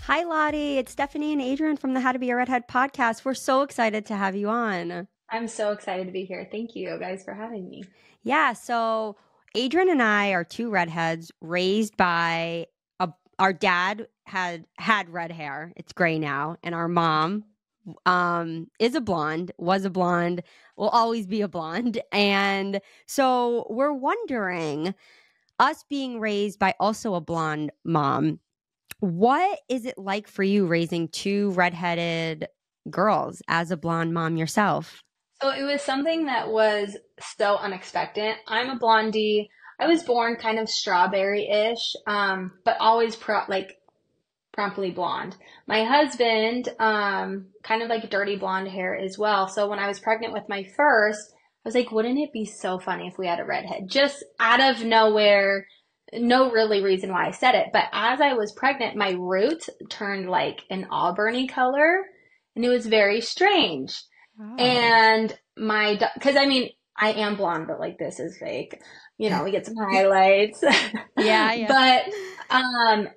Hi, Lottie. It's Stephanie and Adrian from the How to Be a Redhead podcast. We're so excited to have you on. I'm so excited to be here. Thank you guys for having me. Yeah, so Adrian and I are two redheads raised by our dad had red hair. It's gray now, and our mom is a blonde, was a blonde, will always be a blonde. And so we're wondering, us being raised by also a blonde mom, what is it like for you raising two redheaded girls as a blonde mom yourself? So it was something that was so unexpected. I'm a blondie. I was born kind of strawberry-ish, but always promptly blonde. My husband, kind of like dirty blonde hair as well. So when I was pregnant with my first, I was like, wouldn't it be so funny if we had a redhead? Just out of nowhere, no really reason why I said it. But as I was pregnant, my roots turned like an auburny color, and it was very strange. Oh. And because I mean, I am blonde, but like this is fake. We get some highlights. Yeah. But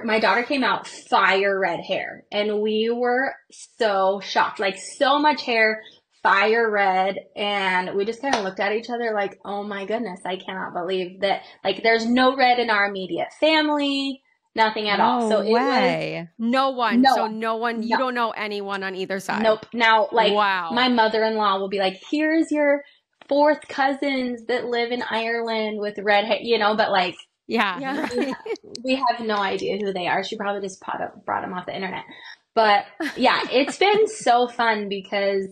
my daughter came out fire red hair, and we were so shocked, like so much hair, fire red, and we just kind of looked at each other like, oh my goodness, I cannot believe that. Like, there's no red in our immediate family, nothing at all. No So it was way. No one. no So one. no one, you No. don't know anyone on either side. Nope. Now, like, Wow. my mother-in-law will be like, here's your fourth cousins that live in Ireland with red hair, but like, Yeah. we have no idea who they are. She probably just brought them off the internet. But yeah, it's been so fun because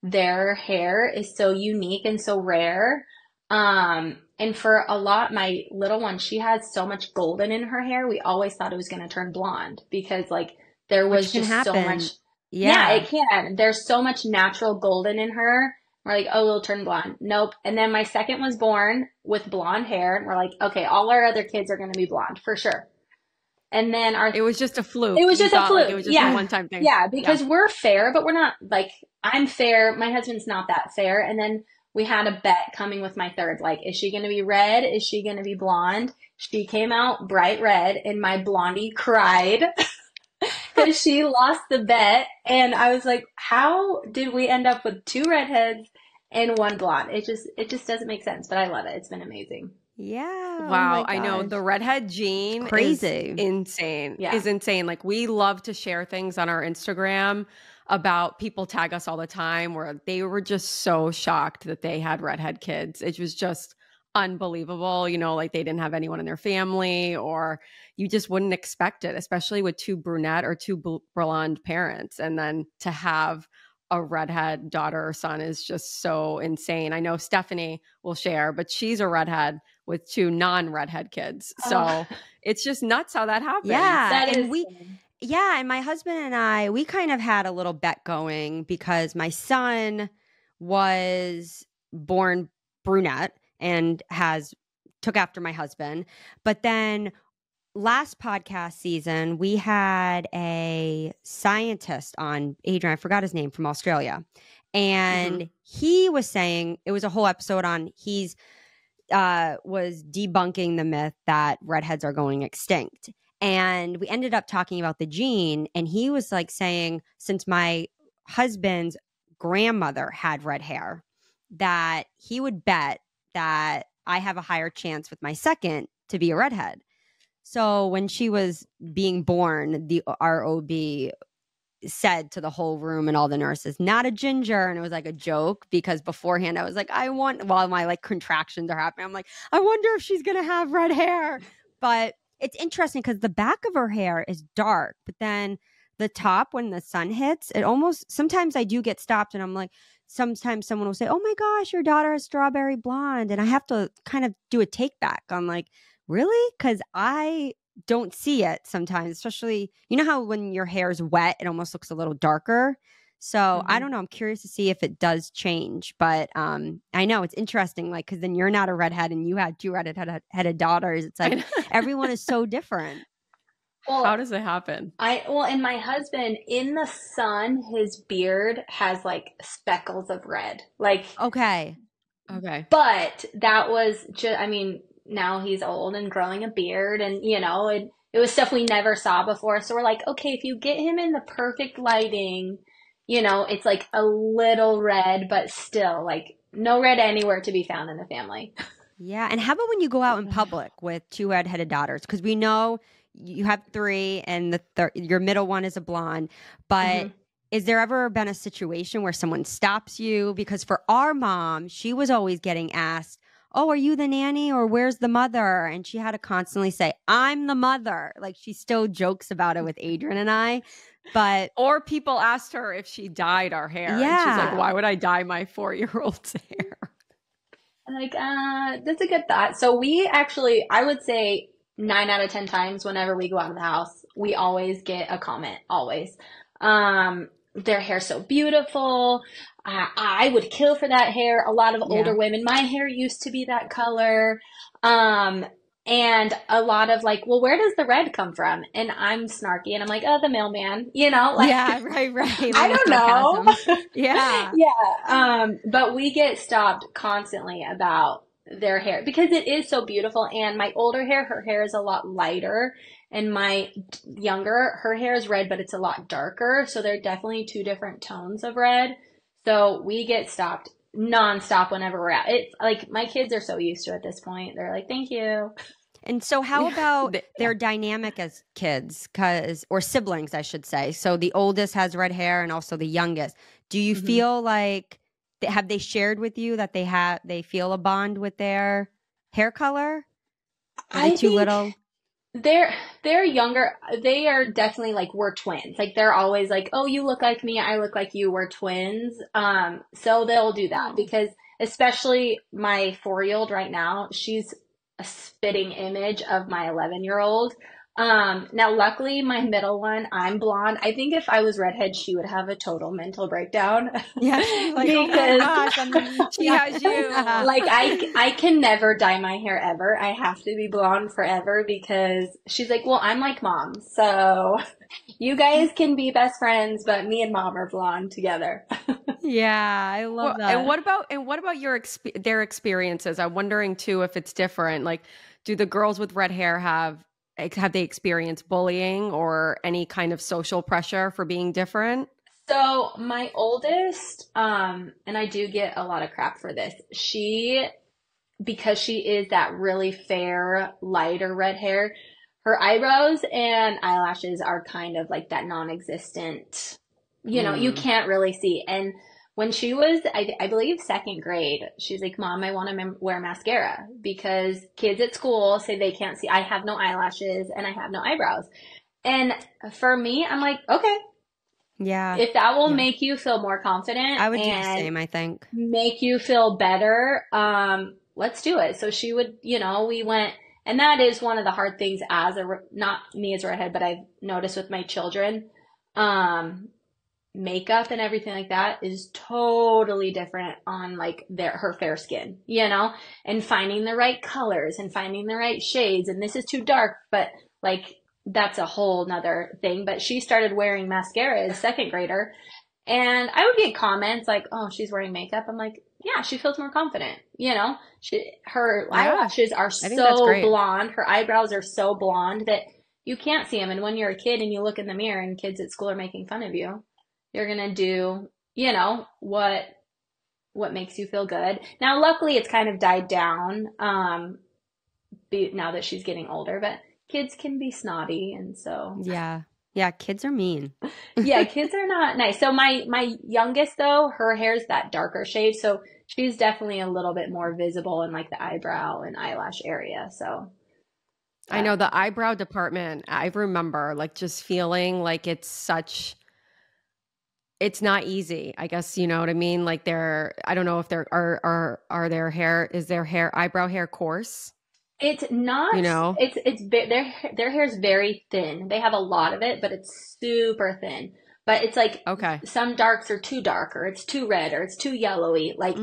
their hair is so unique and so rare. And for a lot, my little one, she has so much golden in her hair. We always thought it was going to turn blonde because like there was Which can just so happen. much. Yeah. It can. There's so much natural golden in her. We're like, oh, it'll turn blonde. Nope. And then my second was born with blonde hair. And we're like, okay, all our other kids are going to be blonde for sure. And then It was just a fluke. it was just a fluke. Like it was just a one-time thing. Yeah, because we're fair, but we're not like, I'm fair. My husband's not that fair. And then we had a bet coming with my third. Like, is she going to be red? Is she going to be blonde? She came out bright red, and my blondie cried because she lost the bet. And I was like, how did we end up with two redheads and one blonde? It just doesn't make sense, but I love it. It's been amazing. Yeah. Wow. Oh my I know gosh. the redhead gene Crazy. is insane. Yeah. Is insane. Like we love to share things on our Instagram about people tag us all the time where they were just so shocked that they had redhead kids. It was just unbelievable, like they didn't have anyone in their family or you just wouldn't expect it, especially with two brunette or two blonde parents. And then to have a redhead daughter or son is just so insane. I know Stephanie will share, but she's a redhead with two non-redhead kids. So it's just nuts how that happens. Yeah. That and is and my husband and I, we kind of had a little bet going because my son was born brunette and took after my husband. But then last podcast season, we had a scientist on, Adrian, I forgot his name, from Australia. And he was saying, it was a whole episode on, was debunking the myth that redheads are going extinct. And we ended up talking about the gene. And he was like saying, since my husband's grandmother had red hair, that he would bet that I have a higher chance with my second to be a redhead. So when she was being born, the ROB said to the whole room and all the nurses, not a ginger. And it was like a joke because beforehand I was like, while my like contractions are happening, I'm like, I wonder if she's going to have red hair. But it's interesting because the back of her hair is dark, but then the top, when the sun hits, sometimes I do get stopped and I'm like, sometimes someone will say, oh my gosh, your daughter is strawberry blonde. And I have to kind of do a take back. I'm like, really? Because I don't see it sometimes, especially, you know how when your hair is wet, it almost looks a little darker. So I don't know. I'm curious to see if it does change. But I know it's interesting, like, because then you're not a redhead and you had two redheaded daughters. It's like everyone is so different. Well, how does it happen? And my husband, in the sun, his beard has like speckles of red. Like, Okay. but that was just, I mean, now he's old and growing a beard, and it it was stuff we never saw before. So we're like, okay, if you get him in the perfect lighting, you know, it's like a little red, but still like no red anywhere to be found in the family. Yeah. And how about when you go out in public with two redheaded daughters? Because we know you have three and your middle one is a blonde. But is there ever been a situation where someone stops you? Because for our mom, she was always getting asked, oh, are you the nanny or where's the mother? And she had to constantly say, I'm the mother. Like she still jokes about it with Adrian and I. But or people asked her if she dyed our hair. Yeah. And she's like, why would I dye my 4-year-old's hair? Like, that's a good thought. So we actually, I would say 9 out of 10 times whenever we go out of the house, we always get a comment, always. Their hair's so beautiful. I would kill for that hair. A lot of older women, my hair used to be that color. And a lot of like, well, where does the red come from? And I'm snarky and I'm like, oh, the mailman, you know? Like, yeah, right. I don't know. Yeah. Yeah. But we get stopped constantly about their hair because it is so beautiful. And my older hair, her hair is a lot lighter. And my younger, her hair is red, but it's a lot darker. So they're definitely two different tones of red. So we get stopped nonstop whenever we're out. It's like my kids are so used to it at this point. They're like, thank you. And so how about their dynamic as kids or siblings, I should say. So the oldest has red hair and also the youngest. Do you feel like, have they shared with you that they feel a bond with their hair color? Are they too little? They're younger. They are definitely like, we're twins. Like they're always like, oh, you look like me. I look like you. We're twins. So they'll do that because especially my 4-year-old right now, she's a spitting image of my 11-year-old. Now luckily my middle one, I'm blonde. I think if I was redhead, she would have a total mental breakdown. Yeah. Like, because oh my gosh, she has you. Like I can never dye my hair ever. I have to be blonde forever because she's like, well, I'm like mom. So you guys can be best friends, but me and mom are blonde together. Yeah, I love that. And what about their experiences? I'm wondering too if it's different. Like, do the girls with red hair have they experienced bullying or any kind of social pressure for being different? So my oldest, and I do get a lot of crap for this. Because she is that really fair, lighter red hair, her eyebrows and eyelashes are kind of like that non-existent, you know, you can't really see. And when she was, I believe 2nd grade, she's like, Mom, I want to wear mascara because kids at school say they can't see. I have no eyelashes and I have no eyebrows. And for me, I'm like, okay. Yeah. If that will make you feel more confident. I would do the same, I think. Make you feel better, let's do it. So she would, you know, we went, and that is one of the hard things not me as a redhead, but I've noticed with my children, makeup and everything like that is totally different on like her fair skin, you know, and finding the right colors and finding the right shades. And this is too dark, but like that's a whole nother thing. But she started wearing mascara as 2nd grader, and I would get comments like, oh, she's wearing makeup. I'm like, yeah, she feels more confident, you know. Her eyelashes are so blonde, her eyebrows are so blonde that you can't see them. And when you're a kid and you look in the mirror and kids at school are making fun of you, you're going to do, you know, what makes you feel good. Now, luckily it's kind of died down, now that she's getting older, but kids can be snotty. And so. Yeah. Yeah. Kids are mean. Yeah. Kids are not nice. So my youngest though, her hair's that darker shade. So she's definitely a little bit more visible in like the eyebrow and eyelash area. So. I know the eyebrow department, I remember like just feeling like it's not easy. I guess, you know what I mean? Like I don't know if is their eyebrow hair coarse? It's not, you know, their hair is very thin. They have a lot of it, but it's super thin. But it's like, okay, some darks are too dark, or it's too red, or it's too yellowy. Like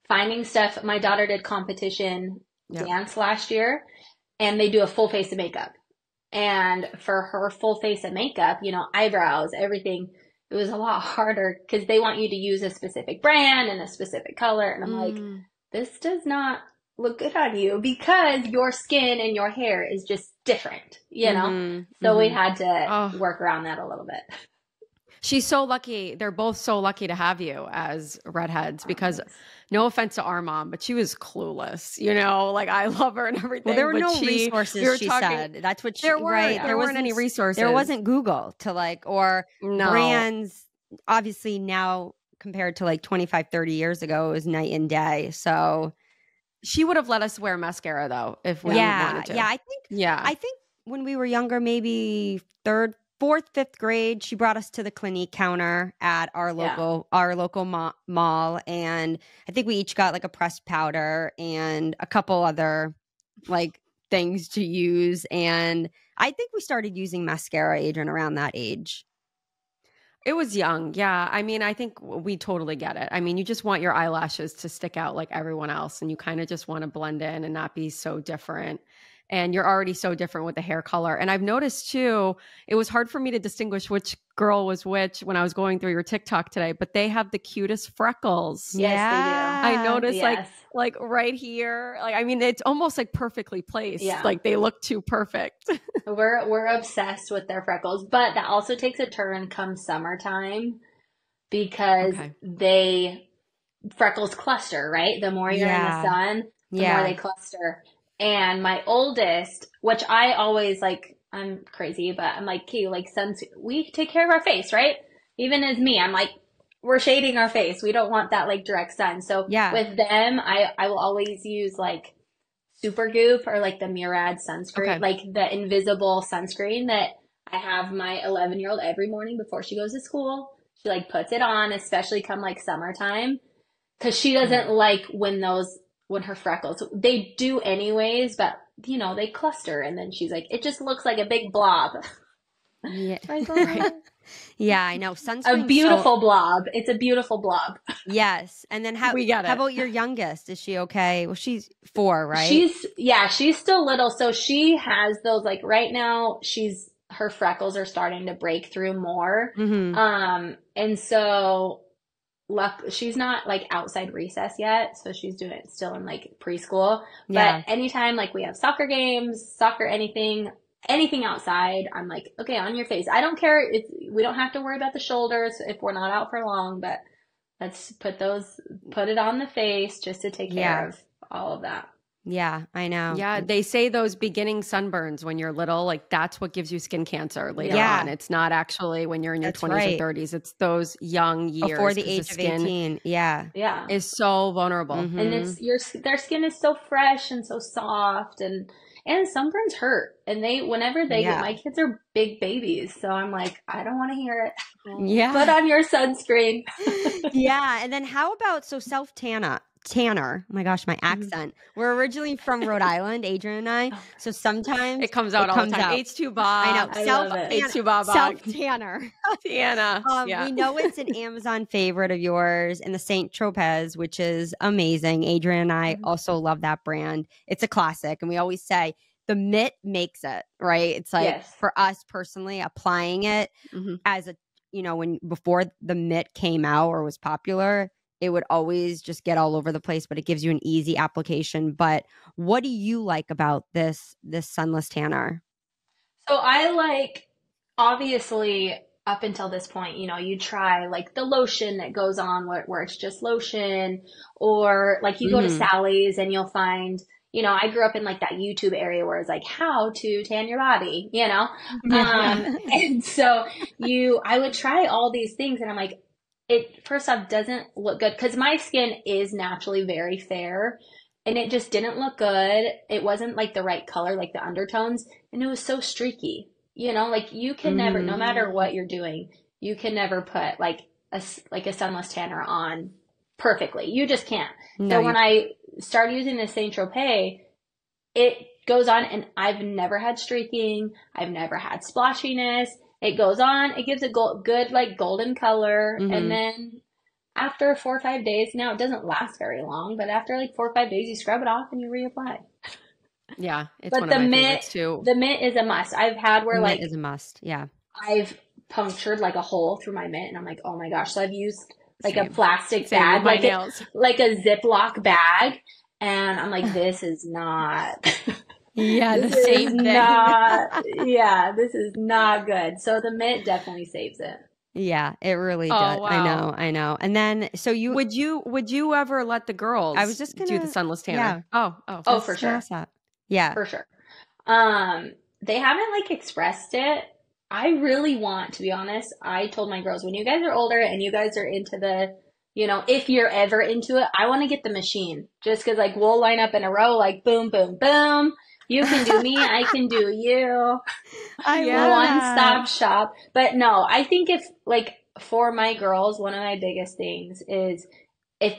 finding stuff. My daughter did competition dance last year, and they do a full face of makeup. And for her full face of makeup, you know, eyebrows, everything, it was a lot harder because they want you to use a specific brand and a specific color. And I'm like, this does not look good on you because your skin and your hair is just different, you know? So we had to work around that a little bit. She's so lucky. They're both so lucky to have you as redheads because no offense to our mom, but she was clueless, you know, like I love her and everything. Well, there were but no resources, she said. That's what she, right. There weren't any resources. There wasn't Google to like, or brands, obviously now compared to like 25, 30 years ago, it was night and day. So she would have let us wear mascara though, if we wanted to. Yeah. I think when we were younger, maybe third, fourth, fifth grade, she brought us to the Clinique counter at our local mall, and I think we each got like a pressed powder and a couple other like things to use. And I think we started using mascara, Adrian, around that age. It was young. Yeah. I mean, I think we totally get it. I mean, you just want your eyelashes to stick out like everyone else, and you kind of just want to blend in and not be so different. And you're already so different with the hair color. And I've noticed too, it was hard for me to distinguish which girl was which when I was going through your TikTok today, but they have the cutest freckles. Yes, they do. I noticed like right here. Like, I mean, it's almost like perfectly placed. Yeah. Like they look too perfect. We're obsessed with their freckles, but that also takes a turn come summertime because freckles cluster, right? The more you're in the sun, the more they cluster. And my oldest, which I always like, I'm crazy, but I'm like, okay, like we take care of our face, right? Even as me, I'm like, we're shading our face. We don't want that like direct sun. So with them, I will always use like Supergoop or like the Murad sunscreen, like the invisible sunscreen that I have my 11-year-old every morning before she goes to school. She like puts it on, especially come like summertime, because she doesn't like when her freckles, they do anyways, but you know, they cluster, and then she's like, it just looks like a big blob. Yeah. Yeah, I know. Sunscreen, a beautiful blob. It's a beautiful blob. Yes. And then how about your youngest? Is she okay? Well, she's 4, right? She's still little. So she has those, like right now her freckles are starting to break through more. And so she's not like outside recess yet, so she's doing it still in like preschool. But anytime like we have soccer games, anything outside, I'm like, okay, on your face. I don't care if we don't have to worry about the shoulders if we're not out for long, but let's put it on the face just to take care of all of that. Yeah, I know. Yeah, they say those beginning sunburns when you're little, like that's what gives you skin cancer later on. It's not actually when you're in your 20s or 30s. It's those young years. Before the age of 18. Yeah. Is so vulnerable. And it's their skin is so fresh and so soft, and sunburns hurt. And whenever they get, my kids are big babies, so I'm like, I don't want to hear it. Put on your sunscreen. And then how about self-tanner? Oh my gosh, my accent. We're originally from Rhode Island, Adrian and I. So sometimes it comes out all the time. H2 Bob. I know. H2 Bob. Self-tanner. Tiana. We know it's an Amazon favorite of yours, and the Saint Tropez, which is amazing. Adrian and I also love that brand. It's a classic. And we always say the mitt makes it, right? It's like for us personally, applying it as before the mitt came out or was popular, it would always just get all over the place, but it gives you an easy application. But what do you like about this sunless tanner? So I like, obviously, up until this point, you try like the lotion that goes on where it's just lotion, or like you go to Sally's and you'll find, I grew up in like that YouTube area where it's like how to tan your body, and so I would try all these things, and I'm like, it first off doesn't look good because my skin is naturally very fair, and it just didn't look good. It wasn't like the right color, like the undertones, and it was so streaky. Like you can never, no matter what you're doing, you can never put like a sunless tanner on perfectly. You just can't. So when I started using the Saint Tropez, it goes on, and I've never had streaking. I've never had splotchiness. It goes on, it gives a good like golden color, and then after 4 or 5 days, now it doesn't last very long, but after like 4 or 5 days, you scrub it off and you reapply. Yeah, it's one of my favorites too. The mitt is a must. I've had where mitt is a must. Yeah, I've punctured like a hole through my mitt, and I'm like, oh my gosh. So I've used like a plastic bag, like a Ziploc bag, And I'm like, this is not, Yeah, the this same is thing. not, yeah, this is not good. So the mitt definitely saves it. Yeah, it really Oh, does. wow. I know. And then, so you, Would you ever let the I was girls just do the gonna, sunless yeah, tanner? Oh, Oh, just for gonna sure. ask that. Yeah. For sure. They haven't like expressed it. I really want, to be honest. I told my girls, when you guys are older and you guys are into the, if you're ever into it, I want to get the machine. Just because like we'll line up in a row, like boom, boom, boom. You can do me, I can do you. I love Yeah. One that. stop shop. But no, I think if like for my girls, one of my biggest things is if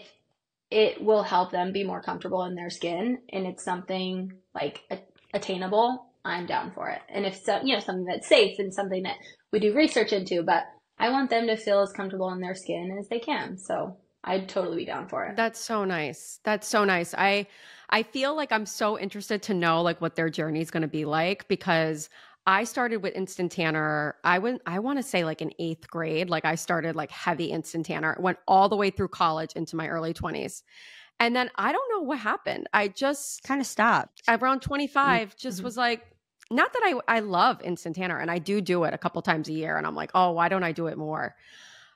it will help them be more comfortable in their skin and it's something like attainable, I'm down for it. And if so, something that's safe and something that we do research into, but I want them to feel as comfortable in their skin as they can. So I'd totally be down for it. That's so nice. That's so nice. I feel like I'm so interested to know like what their journey is going to be like because I started with instant tanner. I want to say like in 8th grade. Like I started like heavy instant tanner. Went all the way through college into my early 20s. And then I don't know what happened. I just Kind of stopped. around 25 just Mhm. was like, not that I love instant tanner and I do it a couple times a year and I'm like, oh, why don't I do it more?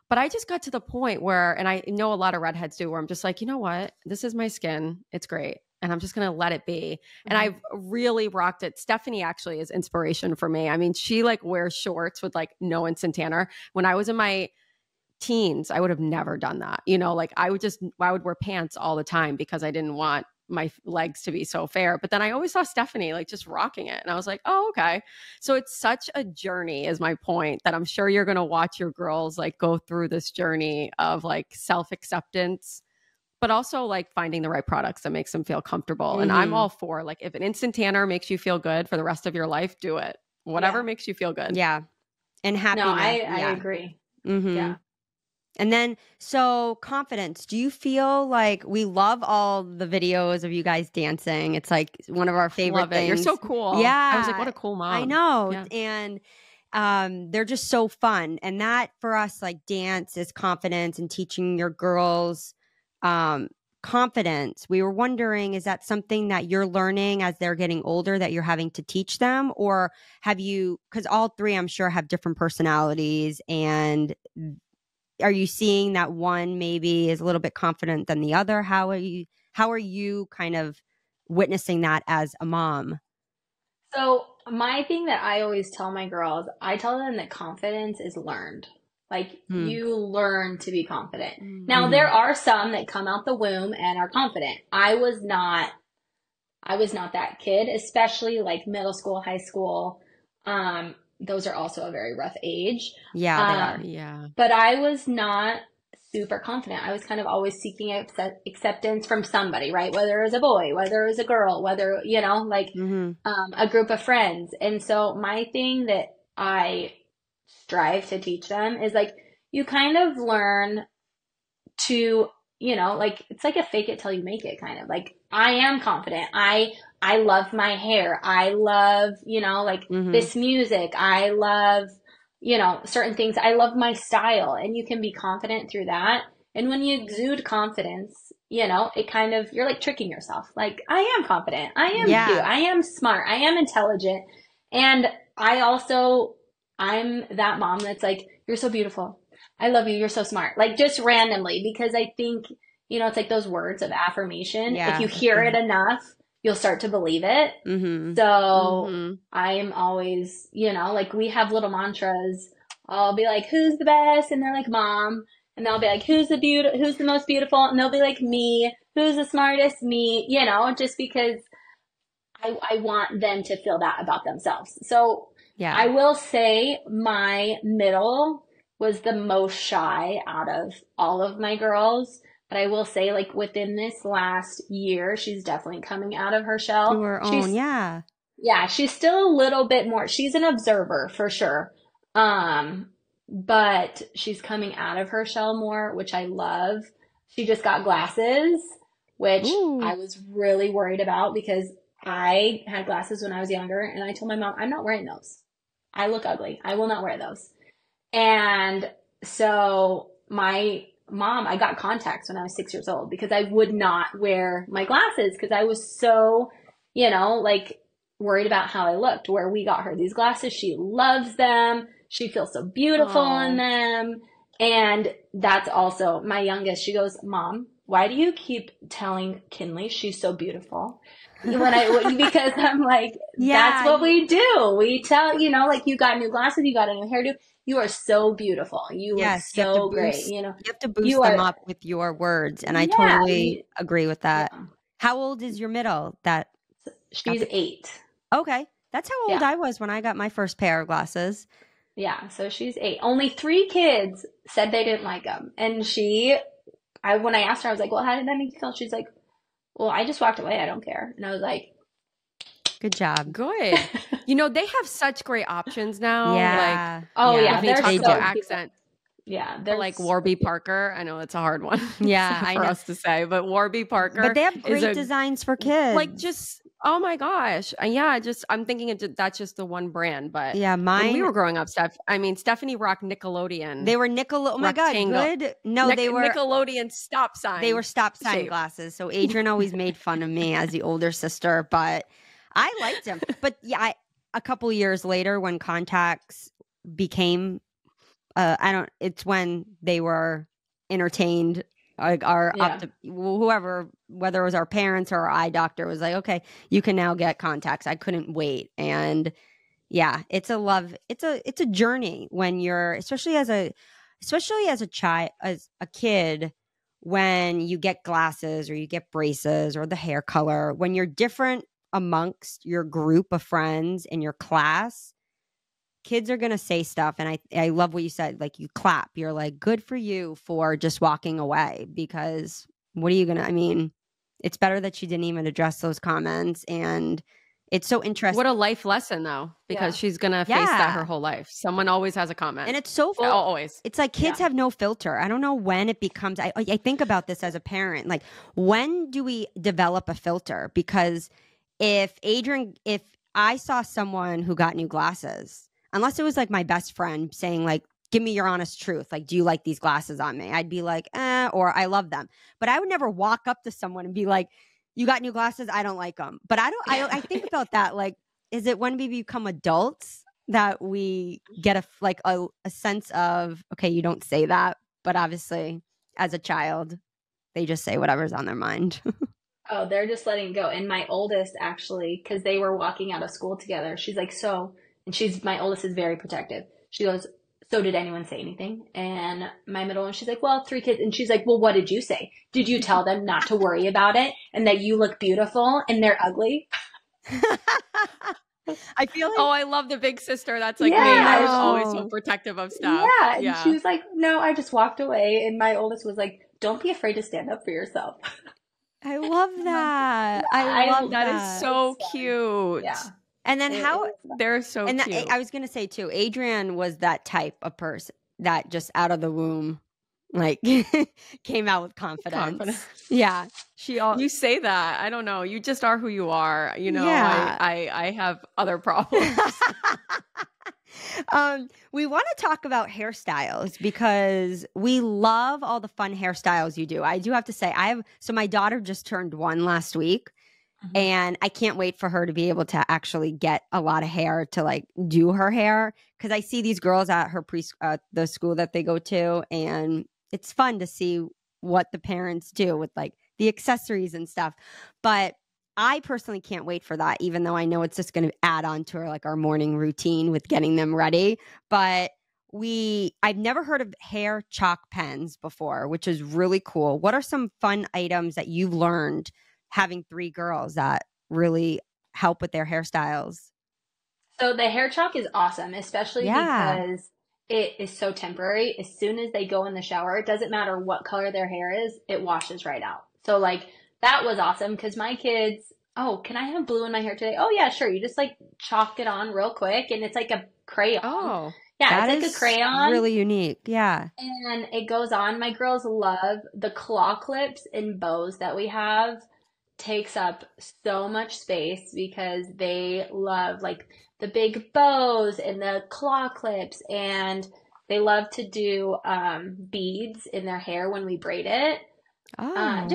But I just got to the point where, and I know a lot of redheads do, where I'm just like, you know what? This is my skin. It's great. And I'm just going to let it be. And Mhm. I've really rocked it. Stephanie actually is inspiration for me. I mean, she like wears shorts with like no instant tanner. When I was in my teens, I would have never done that. Like I would wear pants all the time because I didn't want my legs to be so fair. But then I always saw Stephanie like just rocking it. And I was like, oh, okay. So it's such a journey is my point that I'm sure you're going to watch your girls like go through this journey of like self-acceptance, but also like finding the right products that makes them feel comfortable. And I'm Mhm. all for like, if an instant tanner makes you feel good for the rest of your life, do it. Whatever Yeah. makes you feel good. Yeah. And No, happiness. I Yeah. agree. Mm-hmm. Yeah. And then, so confidence. Do you feel like we love all the videos of you guys dancing? It's like one of our favorite Love it. You're things. so cool. I was like, what Yeah, a cool I mom. know. Yeah. And they're just so fun. And that for us, like dance is confidence and teaching your girls confidence. We were wondering, is that something that you're learning as they're getting older that you're having to teach them? Or have you, because all three, I'm sure, have different personalities, and are you seeing that one maybe is a little bit confident than the other? How are you kind of witnessing that as a mom? So my thing that I always tell my girls, I tell them that confidence is learned. Like Hmm. you learn to be confident. Now Mm-hmm. there are some that come out the womb and are confident. I was not that kid, especially like middle school, high school. Those are also a very rough age. Yeah, they are. Yeah. But I was not super confident. I was kind of always seeking acceptance from somebody, right? Whether it was a boy, whether it was a girl, whether, like Mm-hmm. a group of friends. And so my thing that I strive to teach them is like, you kind of learn to, like, it's like a fake it till you make it kind of like, I am confident. I love my hair. I love, like Mm-hmm. this music. I love, certain things. I love my style, and you can be confident through that. And when you exude confidence, it kind of, you're like tricking yourself. Like, I am confident. I am cute. Yeah. I am smart. I am intelligent. And I'm that mom that's like, you're so beautiful. I love you. You're so smart. Like just randomly, because I think, it's like those words of affirmation. If Yeah. you hear it enough, you'll start to believe it. Mm-hmm. So Mm-hmm. I'm always, like we have little mantras. I'll be like, who's the best? And they're like, mom. And they'll be like, who's the most beautiful? And they'll be like, me. Who's the smartest? Me. Just because I want them to feel that about themselves. So Yeah. I will say my middle was the most shy out of all of my girls. But I will say, like, within this last year, she's definitely coming out of her shell. To her own. Yeah. Yeah, she's still a little bit more, she's an observer for sure. But she's coming out of her shell more, which I love. She just got glasses, which Ooh. I was really worried about because I had glasses when I was younger, and I told my mom, I'm not wearing those. I look ugly. I will not wear those. And so my Mom, I got contacts when I was 6 years old because I would not wear my glasses because I was so, like worried about how I looked. Where we got her these glasses, she loves them. She feels so beautiful in them. And that's also my youngest. She goes, Mom, why do you keep telling Kinley she's so beautiful? Because I'm like, that's what we do. We tell, like you got new glasses, you got a new hairdo. You are so beautiful. You look so great. You have to boost them up with your words. And I totally agree with that. Yeah. How old is your middle? She's 8. Okay. That's how old I was when I got my first pair of glasses. Yeah. So she's 8. Only 3 kids said they didn't like them. And when I asked her, I was like, well, how did that make you feel? She's like, well, I just walked away. I don't care. And I was like, good job. Good. They have such great options now. Yeah. If they talk about accent. Yeah. They're like Warby Parker. I know it's a hard one. Yeah. for us to say, but Warby Parker. But they have great designs for kids. Oh my gosh. Yeah. I'm thinking that's just the one brand, but yeah, when we were growing up, Stephanie rocked Nickelodeon. They were Oh my God. Good. No, they were Nickelodeon stop sign. They were stop sign glasses. So Adrian always made fun of me as the older sister, but I liked them. But yeah, a couple years later when contacts became, it's when they were entertained. Whoever, whether it was our parents or our eye doctor, was like, okay, you can now get contacts. I couldn't wait. And yeah, it's a journey when you're, especially as a child, as a kid, when you get glasses or you get braces or the hair color, when you're different amongst your group of friends in your class, kids are going to say stuff. And I love what you said. Like, you clap. You're like, good for you for just walking away, because what are you going to, it's better that she didn't even address those comments. And it's so interesting. What a life lesson, though, because she's going to face that her whole life. Someone always has a comment. And it's so always. It's like kids have no filter. I don't know when it becomes, I think about this as a parent. Like, when do we develop a filter? Because if I saw someone who got new glasses, unless it was like my best friend saying like, give me your honest truth. Like, do you like these glasses on me? I'd be like, or I love them. But I would never walk up to someone and be like, you got new glasses? I don't like them. But I think about that. Like, is it when we become adults that we get a sense of, okay, you don't say that. But obviously as a child, they just say whatever's on their mind. Oh, they're just letting go. And my oldest, actually, because they were walking out of school together, she's like, my oldest is very protective. She goes, so did anyone say anything? And my middle one, she's like, well, 3 kids. And she's like, well, what did you say? Did you tell them not to worry about it and that you look beautiful and they're ugly? I feel like, I love the big sister. That's like me. I was always so protective of stuff. Yeah. And she was like, no, I just walked away. And my oldest was like, don't be afraid to stand up for yourself. I love that. I love that. That is so cute. Yeah. And then they're so cute. I was going to say too, Adrian was that type of person that just out of the womb, like came out with confidence. Yeah. You say that. I don't know. You just are who you are. I have other problems. We want to talk about hairstyles because we love all the fun hairstyles you do. I do have to say, so my daughter just turned 1 last week. Mm-hmm. And I can't wait for her to be able to actually get a lot of hair to like do her hair, because I see these girls at her the school that they go to, and it's fun to see what the parents do with like the accessories and stuff. But I personally can't wait for that, even though I know it's just going to add on to our morning routine with getting them ready. But I've never heard of hair chalk pens before, which is really cool. What are some fun items that you've learned having 3 girls that really help with their hairstyles? So the hair chalk is awesome, especially because it is so temporary. As soon as they go in the shower, it doesn't matter what color their hair is, it washes right out. So like that was awesome because my kids, can I have blue in my hair today? Oh yeah, sure. You just like chalk it on real quick and it's like a crayon. Oh, yeah, it's like a crayon. Really unique. Yeah. And it goes on. My girls love the claw clips and bows that we have. Takes up so much space because they love like the big bows and the claw clips, and They love to do beads in their hair when we braid it. Oh, And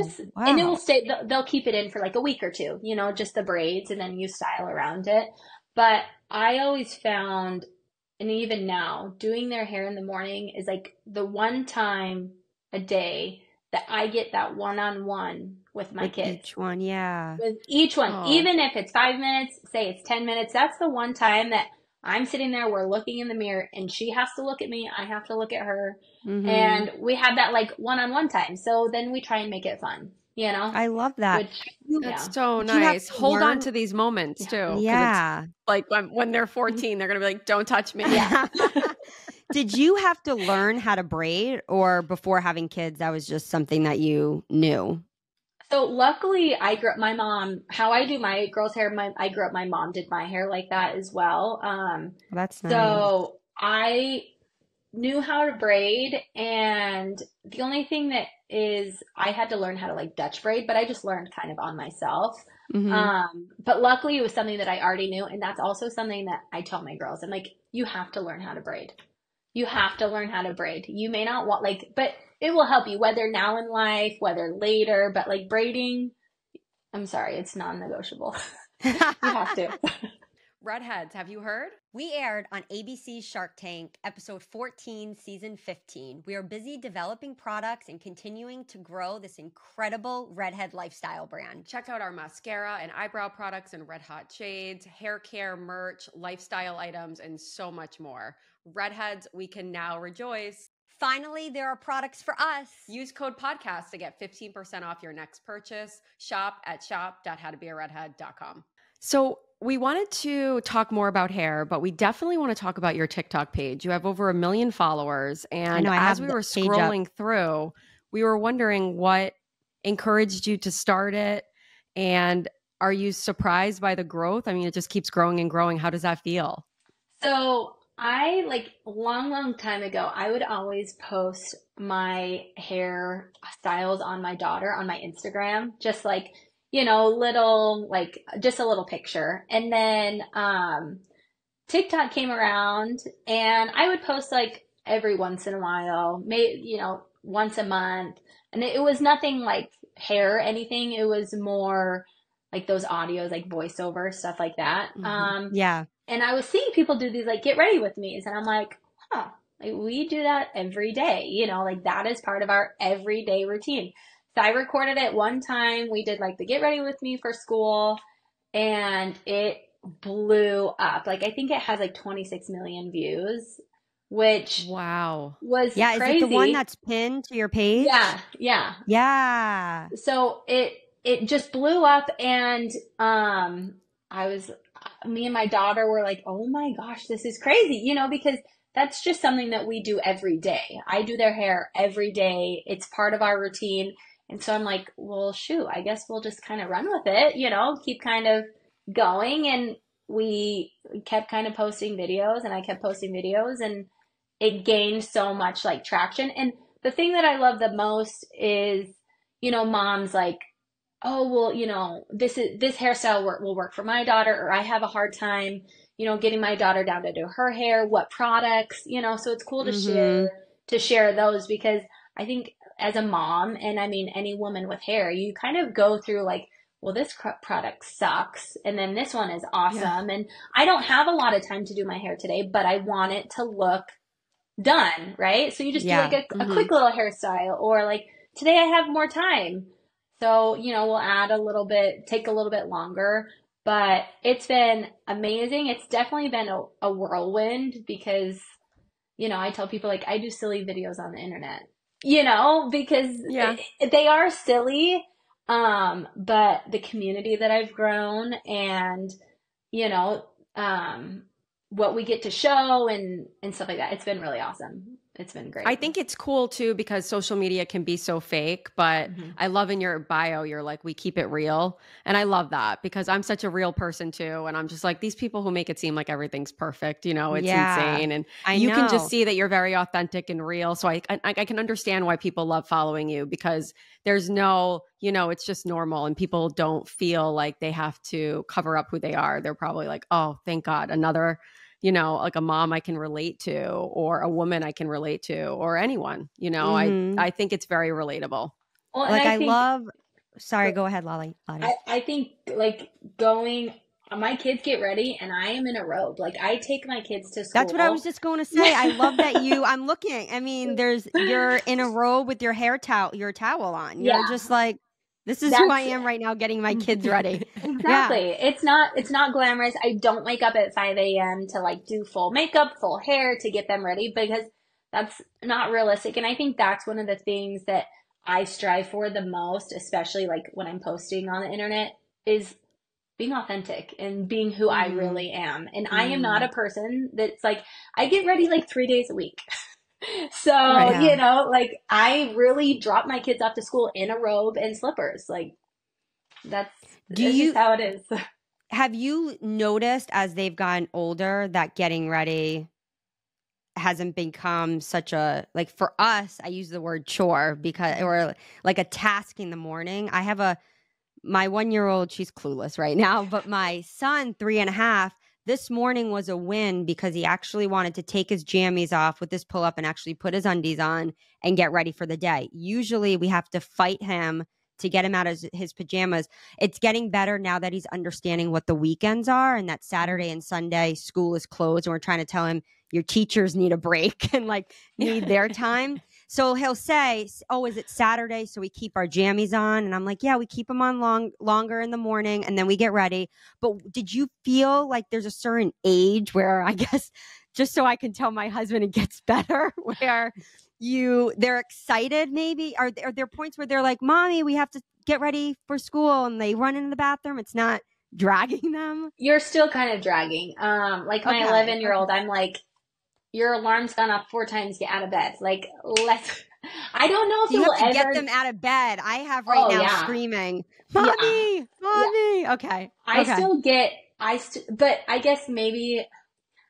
it will wow. stay, they'll keep it in for like a week or two, just the braids, and then you style around it. But I always found, and even now, doing their hair in the morning is like the one time a day that I get that one-on-one with my With kids. each one, yeah. With each one, Oh, even if it's 5 minutes, say it's 10 minutes, that's the one time that I'm sitting there, we're looking in the mirror, and she has to look at me, I have to look at her, Mm-hmm. and we have that like one-on-one time. So then we try and make it fun, I love that. which, You, that's yeah. so did you have nice. to Hold on learn? to these moments Yeah. too, because it's Yeah. like when they're 14, they're gonna be like, "Don't touch me." Yeah. Did you have to learn how to braid, or before having kids, that was just something that you knew? So luckily, I grew up, my mom, how I do my girls' hair, I grew up, my mom did my hair like that as well. That's nice. So I knew how to braid, and the only thing that is I had to learn how to like Dutch braid, but I just learned kind of on myself. Mm-hmm. But luckily it was something that I already knew, and that's also something that I tell my girls. I'm like, you have to learn how to braid. You have to learn how to braid. You may not want like, but it will help you whether now in life, whether later, but like braiding, I'm sorry, it's non-negotiable. You have to. Redheads, have you heard? We aired on ABC's Shark Tank, episode 14, season 15. We are busy developing products and continuing to grow this incredible redhead lifestyle brand. Check out our mascara and eyebrow products in red hot shades, hair care, merch, lifestyle items, and so much more. Redheads, we can now rejoice. Finally, there are products for us. Use code podcast to get 15% off your next purchase. Shop at shop.howtobearedhead.com. So we wanted to talk more about hair, but we definitely want to talk about your TikTok page. You have over 1 million followers. And know, I as have we the were page up. scrolling through, we were wondering what encouraged you to start it. And are you surprised by the growth? I mean, it just keeps growing and growing. How does that feel? So I like long time ago, I would always post my hair styles on my daughter on my Instagram, just like, little, like just a little picture. And then, TikTok came around, and I would post like every once in a while, maybe, once a month. And it was nothing like hair or anything. It was more like those audios, like voiceover, stuff like that. Yeah. And I was seeing people do these like get ready with me's, and I'm like, huh, like we do that every day, like that is part of our everyday routine. So I recorded it one time. We did like the get ready with me for school, and it blew up. Like I think it has like 26 million views, which Wow. was Yeah. crazy. Is it the one that's pinned to your page? Yeah, yeah. Yeah. So it just blew up, and I was me and my daughter were like, "Oh my gosh, this is crazy." Because that's just something that we do every day. I do their hair every day. It's part of our routine. And so I'm like, "Well, shoot, I guess we'll just kind of run with it, keep kind of going." And we kept kind of posting videos, and I kept posting videos, and it gained so much like traction. And the thing that I love the most is, moms like, oh, well, this hairstyle will work for my daughter, or I have a hard time, getting my daughter down to do her hair, what products, so it's cool to Mm-hmm. share those, because I think as a mom, and I mean, any woman with hair, you kind of go through like, well, this product sucks, and then this one is awesome. And I don't have a lot of time to do my hair today, but I want it to look done, right? So you just do like a quick little hairstyle, or like, today I have more time. So, we'll add a little bit, take a little bit longer, but it's been amazing. It's definitely been a whirlwind, because, I tell people like I do silly videos on the internet, because Yeah. they are silly. But the community that I've grown, and, you know, um, what we get to show, and stuff like that, it's been really awesome. It's been great. I think it's cool too, because social media can be so fake, but I love in your bio, you're like, we keep it real. And I love that, because I'm such a real person too. And I'm just like, these people who make it seem like everything's perfect, it's Yeah. insane. And I you can just know. see that you're very authentic and real. So I can understand why people love following you, because there's no, it's just normal, and people don't feel like they have to cover up who they are. They're probably like, oh, thank God, another like a mom I can relate to, or a woman I can relate to, or anyone, I think it's very relatable. Well, and Like I think, love, sorry, go ahead, Lottie. I think like my kids get ready and I am in a robe. Like I take my kids to school. That's what I was just going to say. I love that I'm looking. I mean, you're in a robe with your your towel on. You're just like, this is who I am right now, getting my kids ready. Exactly. Yeah. It's not glamorous. I don't wake up at 5 a.m. to like do full makeup, full hair to get them ready, because that's not realistic. And I think that's one of the things that I strive for the most, especially like when I'm posting on the internet, is being authentic and being who I really am. And I am not a person that's like, I get ready like 3 days a week. So, like I really drop my kids off to school in a robe and slippers. Like that's just how it is. Have you noticed as they've gotten older that getting ready hasn't become such a, like for us, I use the word chore or like a task in the morning. I have my 1-year-old, she's clueless right now, but my son, 3.5, this morning was a win because he actually wanted to take his jammies off with his pull-up and actually put his undies on and get ready for the day. Usually we have to fight him to get him out of his pajamas. It's getting better now that he's understanding what the weekends are and that Saturday and Sunday school is closed, and we're trying to tell him your teachers need a break and like need their time. So he'll say, oh, is it Saturday? So we keep our jammies on. And I'm like, yeah, we keep them on longer in the morning and then we get ready. But did you feel like there's a certain age where, I guess, just so I can tell my husband it gets better, where they're excited maybe? Are there points where they're like, Mommy, we have to get ready for school, and they run into the bathroom? It's not dragging them? You're still kind of dragging. Like my 11-year-old, I'm like, your alarm's gone off 4 times, get out of bed. Like, I don't know if you have to get them out of bed. I have right now screaming, Mommy, Mommy. Yeah. Okay. But I guess maybe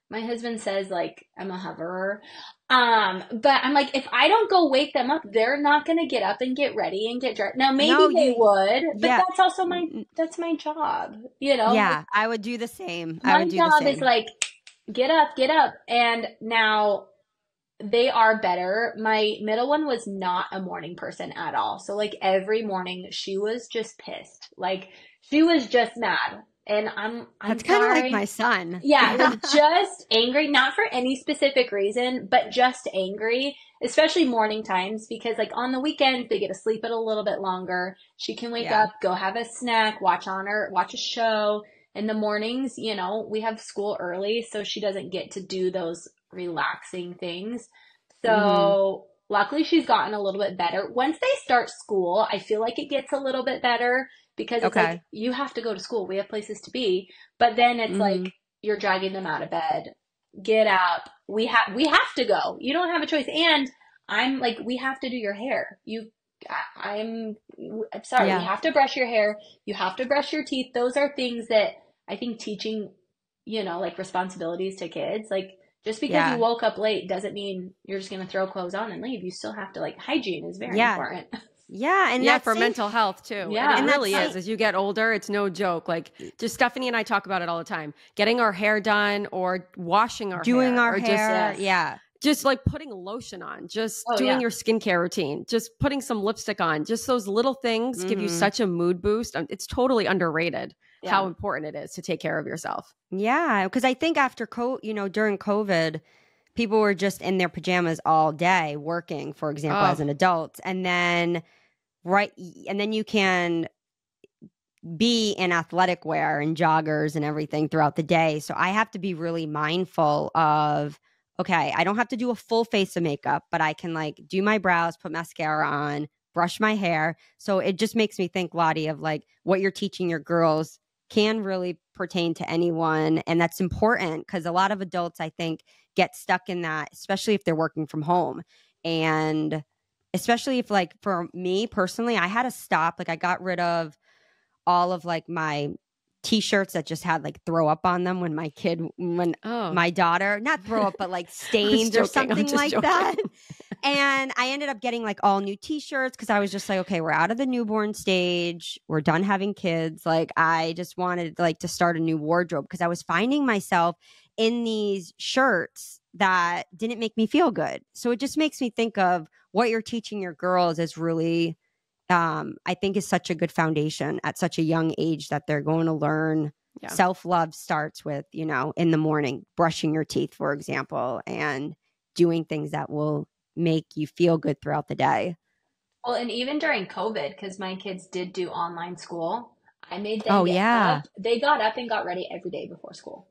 my husband says like, I'm a hoverer. But I'm like, if I don't go wake them up, they're not going to get up and get ready and get dressed. Now, maybe they would, but that's also that's my job, Yeah, I would do the same. My job is like, get up. And now they are better. My middle one was not a morning person at all. So like every morning she was just pissed. Like she was just mad. And I'm That's kind of like my son. Yeah, like just angry, not for any specific reason, but just angry, especially morning times, because like on the weekends they get to sleep it a little bit longer. She can wake up, go have a snack, watch a show. In the mornings, we have school early, so she doesn't get to do those relaxing things. So luckily she's gotten a little bit better. Once they start school, I feel like it gets a little bit better, because it's like, you have to go to school. We have places to be. But then it's like, you're dragging them out of bed. Get up. We have to go. You don't have a choice. And I'm like, we have to do your hair. I'm sorry. You have to brush your hair. You have to brush your teeth. Those are things that I think teaching, like responsibilities to kids, like just because you woke up late doesn't mean you're just going to throw clothes on and leave. You still have to, like, hygiene is very important. Yeah. And that's for mental health too. Yeah. And it really is. As you get older, it's no joke. Like just Stephanie and I talk about it all the time. Getting our hair done or washing our hair. Doing our hair. Just like putting lotion on, just doing your skincare routine, just putting some lipstick on, just those little things give you such a mood boost. It's totally underrated how important it is to take care of yourself. Yeah. Because I think after, during COVID, people were just in their pajamas all day working, for example, as an adult. And then you can be in athletic wear and joggers and everything throughout the day. So I have to be really mindful of, okay, I don't have to do a full face of makeup, but I can like do my brows, put mascara on, brush my hair. So it just makes me think, Lottie, of like what you're teaching your girls can really pertain to anyone. And that's important because a lot of adults, I think, get stuck in that, especially if they're working from home. And especially if, like, for me personally, I had to stop. Like, I got rid of all of like my t-shirts that just had like throw up on them when my daughter, not throw up, but like stains or something like that. And I ended up getting like all new t-shirts because I was just like, okay, we're out of the newborn stage. We're done having kids. Like I just wanted like to start a new wardrobe because I was finding myself in these shirts that didn't make me feel good. So it just makes me think of what you're teaching your girls is really, I think is such a good foundation at such a young age that they're going to learn. Yeah. Self-love starts with, you know, in the morning, brushing your teeth, for example, and doing things that will make you feel good throughout the day. Well, and even during COVID, because my kids did do online school, I made them get up. They got up and got ready every day before school.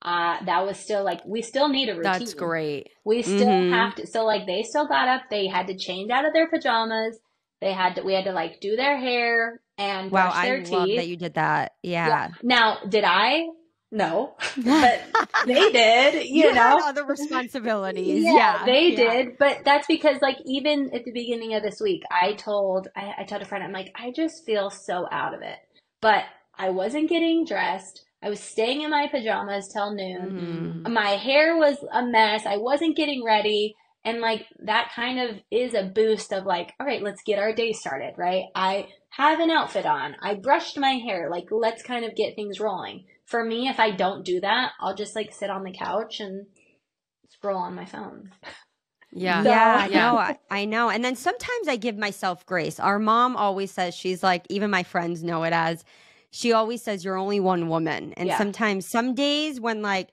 That was still like, we still need a routine. That's great. We still have to. So like they still got up. They had to change out of their pajamas. We had to like do their hair and brush their teeth. I love that you did that. Yeah. Now, did I? No, but they did, you know. Had other responsibilities. They did. But that's because like even at the beginning of this week, I told a friend, I'm like, I just feel so out of it. But I wasn't getting dressed. I was staying in my pajamas till noon. My hair was a mess. I wasn't getting ready. And like that kind of is a boost of like, all right, let's get our day started, right? I have an outfit on. I brushed my hair. Like, let's kind of get things rolling. For me, if I don't do that, I'll just like sit on the couch and scroll on my phone. I know. And then sometimes I give myself grace. Our mom always says, she's like, even my friends know it as, she always says, you're only one woman. And sometimes, some days when like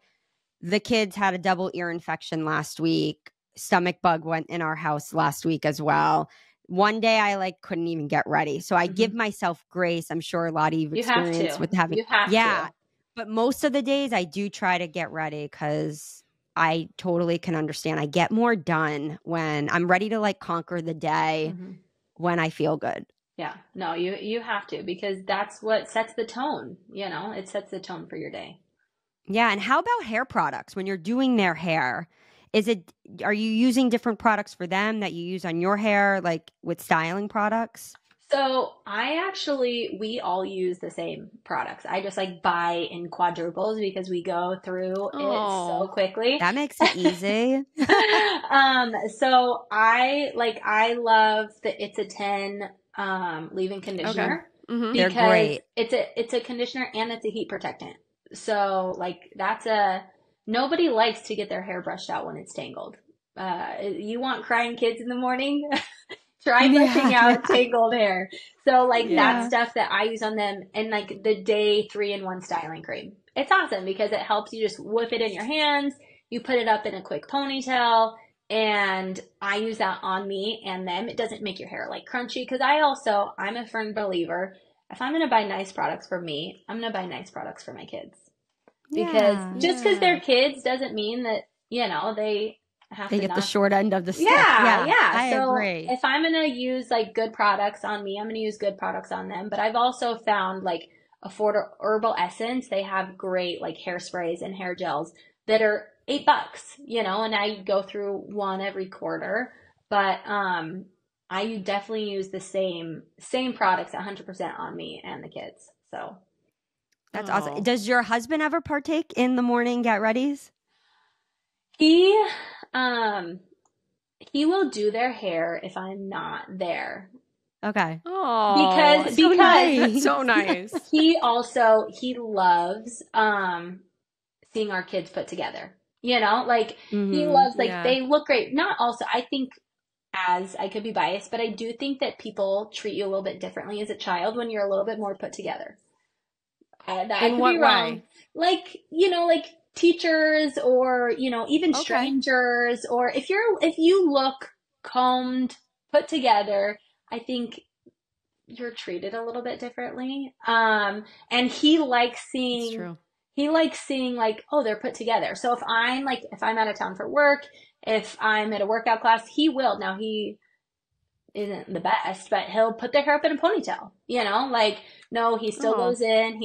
the kids had a double ear infection last week, stomach bug went in our house last week as well. One day I like couldn't even get ready. So I give myself grace. I'm sure a lot of you've experienced with having. You have to. But most of the days I do try to get ready because I totally can understand. I get more done when I'm ready to like conquer the day when I feel good. Yeah, no, you have to, because that's what sets the tone, you know, it sets the tone for your day. Yeah. And how about hair products when you're doing their hair? Are you using different products for them that you use on your hair, like with styling products? So we all use the same products. I just like buy in quadruples because we go through it so quickly. That makes it easy. So I love the It's a 10 leave-in conditioner because they're great. It's a conditioner and it's a heat protectant. So like nobody likes to get their hair brushed out when it's tangled. You want crying kids in the morning? Try brushing out tangled hair. So like that stuff that I use on them, and like the day 3-in-1 styling cream. It's awesome because it helps you just whip it in your hands. You put it up in a quick ponytail, and I use that on me and them. It doesn't make your hair like crunchy because I'm a firm believer. If I'm going to buy nice products for me, I'm going to buy nice products for my kids. Because just because they're kids doesn't mean that, you know, they get the short end of the stick. I so agree. If I'm going to use like good products on me, I'm going to use good products on them. But I've also found like Herbal Essence, they have great like hairsprays and hair gels that are $8, you know, and I go through one every quarter. But I definitely use the same products 100% on me and the kids. So that's awesome. Does your husband ever partake in the morning get readies? He will do their hair if I'm not there. Okay. Oh, because that's so nice. He loves seeing our kids put together. You know, like he loves they look great. Not also, I think, as I could be biased, but I do think that people treat you a little bit differently as a child when you're a little bit more put together. In what way? Like, you know, like teachers or, you know, even strangers, or if you look combed, put together, I think you're treated a little bit differently. And he likes seeing like, oh, they're put together. So if I'm out of town for work, if I'm at a workout class, he will. Now he isn't the best, but he'll put their hair up in a ponytail, you know, like, no, he still goes in.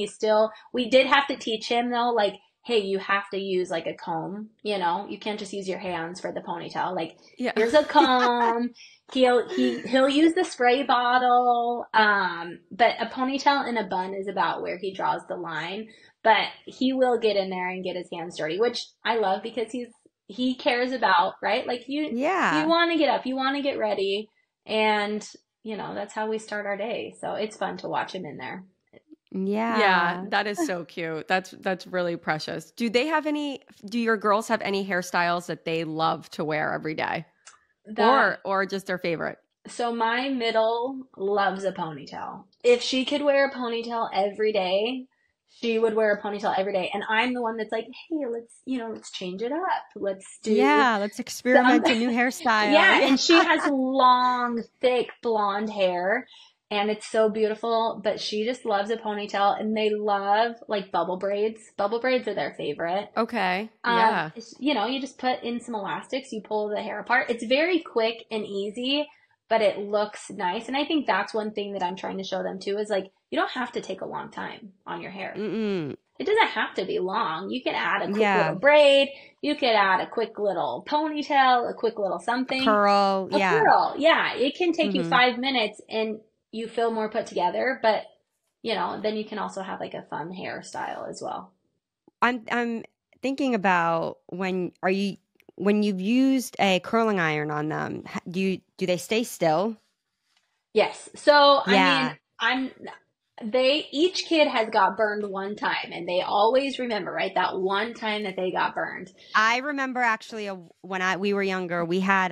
We did have to teach him though, like, hey, you have to use like a comb, you know, you can't just use your hands for the ponytail. Like, here's a comb. He'll use the spray bottle. But a ponytail and a bun is about where he draws the line, but he will get in there and get his hands dirty, which I love because he's he cares about, right? Like you Yeah. want to get up, you want to get ready, and that's how we start our day. So it's fun to watch him in there. Yeah, Yeah. that is so cute. That's really precious. Do your girls have any hairstyles that they love to wear every day? That Or just their favorite? So my middle loves a ponytail. If she could wear a ponytail every day, she would wear a ponytail every day. And I'm the one that's like, hey, let's change it up. Let's do Yeah, let's some, experiment a new hairstyle. yeah. Yeah. And she has long, thick blonde hair and it's so beautiful, but she just loves a ponytail and they love like bubble braids. Bubble braids are their favorite. Okay. Yeah. You just put in some elastics, you pull the hair apart. It's very quick and easy, but it looks nice. And I think that's one thing that I'm trying to show them too is like, you don't have to take a long time on your hair. Mm-mm. It doesn't have to be long. You can add a quick Yeah. little braid. You could add a quick little ponytail, a quick little something. Curl. A Yeah. curl. Yeah. It can take you Mhm. 5 minutes and you feel more put together, but then you can also have like a fun hairstyle as well. I'm thinking about when you've used a curling iron on them, do they stay still? Yes. So, Yeah. each kid has got burned one time and they always remember, right? That one time that they got burned. I remember actually when we were younger, we had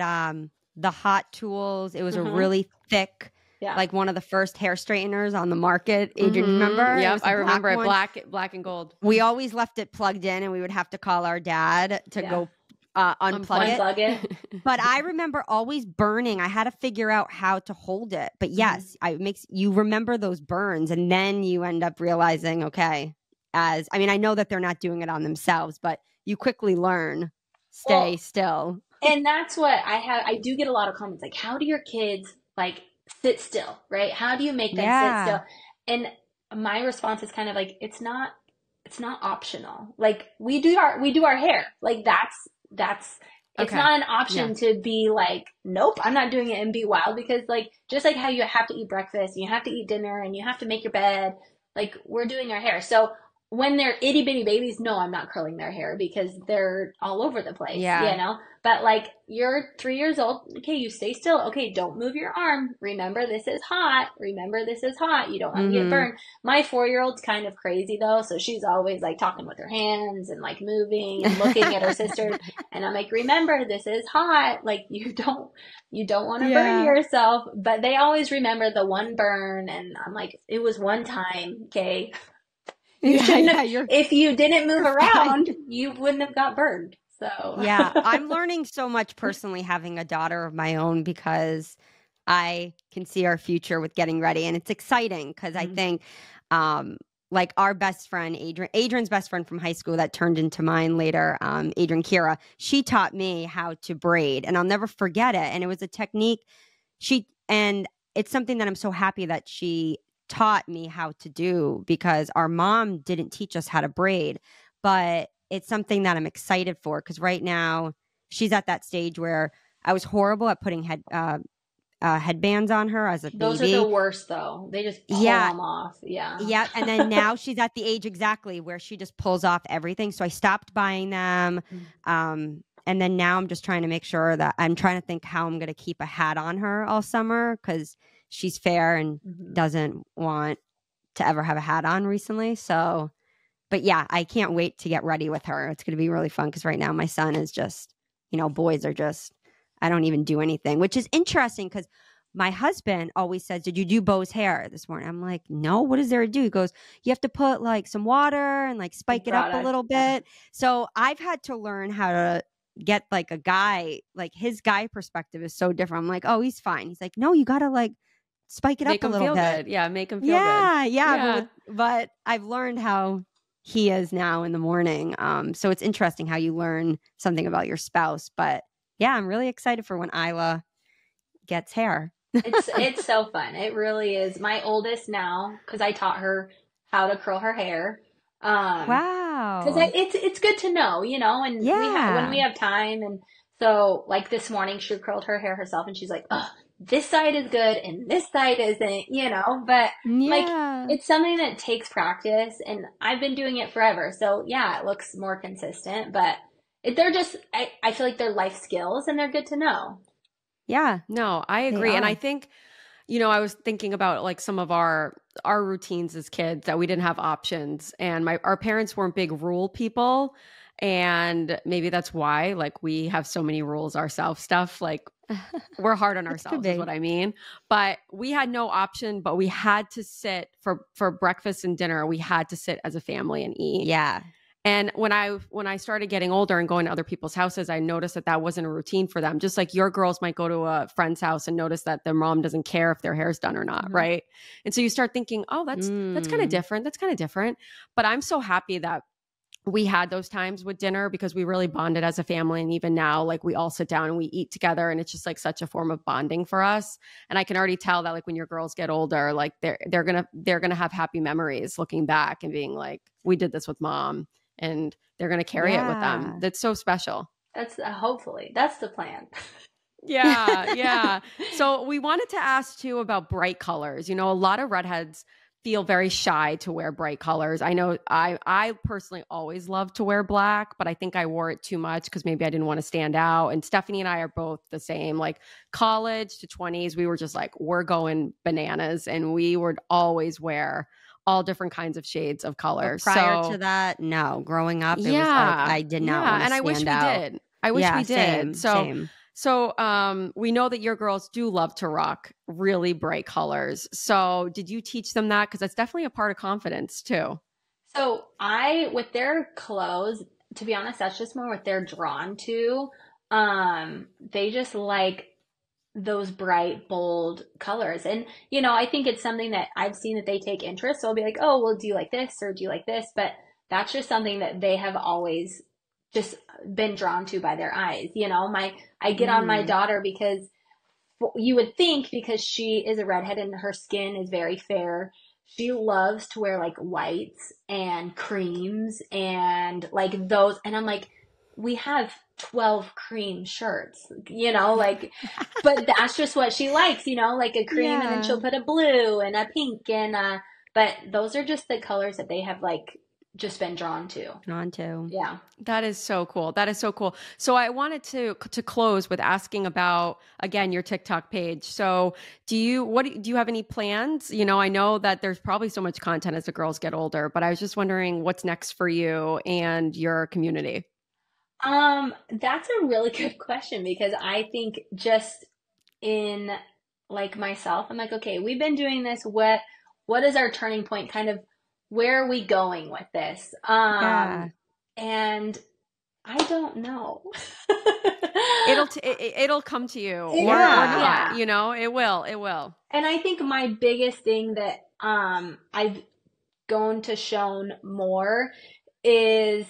the Hot Tools. It was a really thick, Yeah. like one of the first hair straighteners on the market. Adrian, remember? Yep, I remember it. one. Black and gold. We always left it plugged in, and we would have to call our dad to go unplug it. But I remember always burning. I had to figure out how to hold it. But yes, you remember those burns, and then you end up realizing, okay, I know that they're not doing it on themselves, but you quickly learn, stay still. And that's what I do get a lot of comments like, how do your kids like sit still, right? How do you make them sit still? And my response is kind of like, it's not optional. Like we do our hair. Like that's it's Okay. not an option to be like, nope, I'm not doing it and be wild, because like just like how you have to eat breakfast and you have to eat dinner and you have to make your bed, like we're doing our hair. So when they're itty bitty babies, no, I'm not curling their hair because they're all over the place, But like you're 3 years old, okay, you stay still. Okay, don't move your arm. Remember, this is hot. You don't want to get burned. My 4-year-old's kind of crazy though, so she's always like talking with her hands and like moving and looking at her sister. And I'm like, remember, this is hot. Like you don't want to burn yourself. But they always remember the one burn, and I'm like, it was one time, okay. If you didn't move around, you wouldn't have got burned. So yeah, I'm learning so much personally having a daughter of my own, because I can see our future with getting ready, and it's exciting because I think like our best friend Adrian's best friend from high school that turned into mine later, Adrian Kira, she taught me how to braid, and I'll never forget it. And it was a technique and it's something that I'm so happy that she taught me how to do, because our mom didn't teach us how to braid. But it's something that I'm excited for, because right now she's at that stage where I was horrible at putting headbands on her as a baby. Those are the worst though. They just pull them off. Yeah. Yeah. And then now she's at the age exactly where she just pulls off everything. So I stopped buying them. And then now I'm just trying to make sure that I'm trying to think how I'm going to keep a hat on her all summer, because she's fair and doesn't want to ever have a hat on recently. So, but yeah, I can't wait to get ready with her. It's going to be really fun, because right now my son is just, boys are just, I don't even do anything, which is interesting because my husband always says, did you do Bo's hair this morning? I'm like, no, what is there to do? He goes, you have to put like some water and like spike it up a little bit. So I've had to learn how to get like a guy, like his guy perspective is so different. I'm like, oh, he's fine. He's like, no, you got to like spike it up a little bit. Good. Yeah, make him feel good. Yeah. But I've learned how he is now in the morning. So it's interesting how you learn something about your spouse. But yeah, I'm really excited for when Isla gets hair. It's so fun. It really is. My oldest now, because I taught her how to curl her hair. Wow. Because it's good to know, and when we have time. And so like this morning, she curled her hair herself, and she's like, oh, this side is good and this side isn't, but like it's something that takes practice, and I've been doing it forever. So yeah, it looks more consistent, but they're just, I feel like they're life skills and they're good to know. Yeah. No, I agree. And I think, I was thinking about like some of our routines as kids that we didn't have options, and our parents weren't big rule people. And maybe that's why like we have so many rules ourselves, stuff like we're hard on ourselves is what I mean. But we had no option, but we had to sit for breakfast and dinner. We had to sit as a family and eat. Yeah. And when I started getting older and going to other people's houses, I noticed that wasn't a routine for them. Just like your girls might go to a friend's house and notice that their mom doesn't care if their hair's done or not, right? And so you start thinking, oh, that's kind of different. That's kind of different. But I'm so happy that we had those times with dinner because we really bonded as a family. And even now, like we all sit down and we eat together, and it's just like such a form of bonding for us. And I can already tell that like when your girls get older, like they're gonna have happy memories looking back and being like, we did this with mom. And they're going to carry it with them. That's so special. That's hopefully that's the plan. Yeah. So we wanted to ask too about bright colors. A lot of redheads feel very shy to wear bright colors. I know I personally always love to wear black, but I think I wore it too much because maybe I didn't want to stand out. And Stephanie and I are both the same. Like college to 20s, we were just like, we're going bananas, and we would always wear all different kinds of shades of color. Prior to that, no. Growing up, it was like I did not want to stand out. And I wish we did. I wish we did. Same. So we know that your girls do love to rock really bright colors. So did you teach them that? Because that's definitely a part of confidence too. So with their clothes, to be honest, that's just more what they're drawn to. They just like those bright, bold colors. And, I think it's something that I've seen that they take interest. So I'll be like, oh, well, do you like this or do you like this? But that's just something that they have always just been drawn to by their eyes. I get on my daughter because you would think because she is a redhead and her skin is very fair, she loves to wear like whites and creams and like those. And I'm like, we have 12 cream shirts, but that's just what she likes, like a cream and then she'll put a blue and a pink but those are just the colors that they have like just been drawn to. Yeah. That is so cool. So I wanted to close with asking about, again, your TikTok page. So do you have any plans? I know that there's probably so much content as the girls get older, but I was just wondering what's next for you and your community. That's a really good question because I think just in like myself, I'm like, okay, we've been doing this. What is our turning point? Kind of where are we going with this? And I don't know. It'll come to you or not, it will. And I think my biggest thing that, I've going to shown more is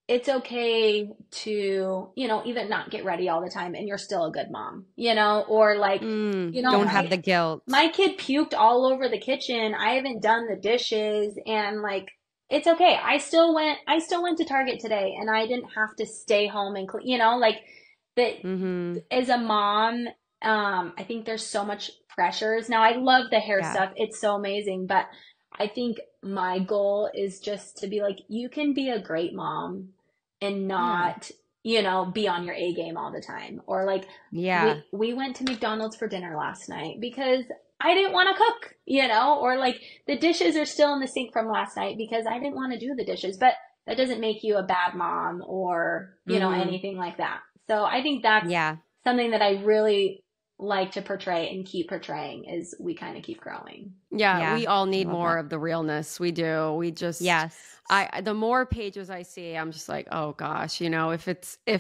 it's okay to, even not get ready all the time and you're still a good mom, or like, don't have the guilt. My kid puked all over the kitchen. I haven't done the dishes and like, it's okay. I still went to Target today and I didn't have to stay home and clean, like that as a mom. I think there's so much pressures. Now I love the hair stuff. It's so amazing, but I think my goal is just to be like, you can be a great mom and not, be on your A game all the time. Or like, we went to McDonald's for dinner last night because I didn't want to cook, or like the dishes are still in the sink from last night because I didn't want to do the dishes, but that doesn't make you a bad mom or, anything like that. So I think that's something that I really like to portray and keep portraying is we kind of keep growing. Yeah, we all need more of the realness. We do. We just the more pages I see, I'm just like, oh gosh, if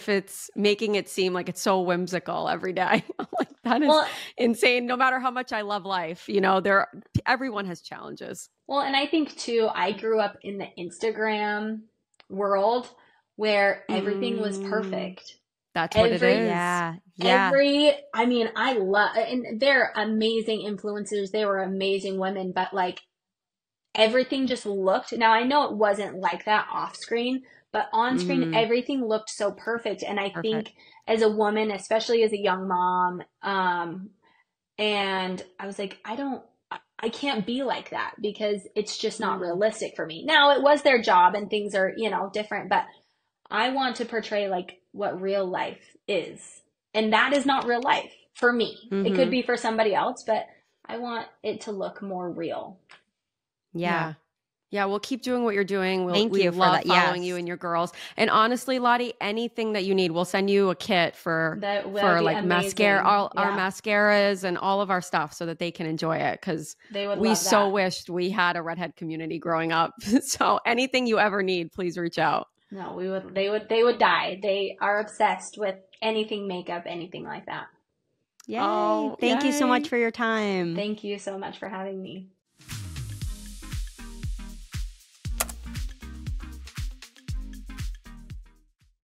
it's making it seem like it's so whimsical every day, I'm like that is insane. No matter how much I love life, everyone has challenges. Well, and I think too, I grew up in the Instagram world where everything was perfect. That's what it is. Yeah. I love, and they're amazing influencers. They were amazing women, but like everything just looked, now I know it wasn't like that off screen, but on screen, everything looked so perfect. And I think as a woman, especially as a young mom, and I was like, I can't be like that because it's just not realistic for me. Now it was their job and things are, different, but I want to portray like what real life is. And that is not real life for me. It could be for somebody else, but I want it to look more real. Yeah. Yeah, we'll keep doing what you're doing. Thank you we for love that. following Yes. you and your girls. And honestly, Lottie, anything that you need, we'll send you a kit for like amazing. mascara, our Yeah. mascaras and all of our stuff so that they can enjoy it, because They would we love so that. wished we had a redhead community growing up. So anything you ever need, please reach out. No, they would die. They are obsessed with anything makeup, anything like that. Yay. Oh, Thank you so yay. much for your time. Thank you so much for having me.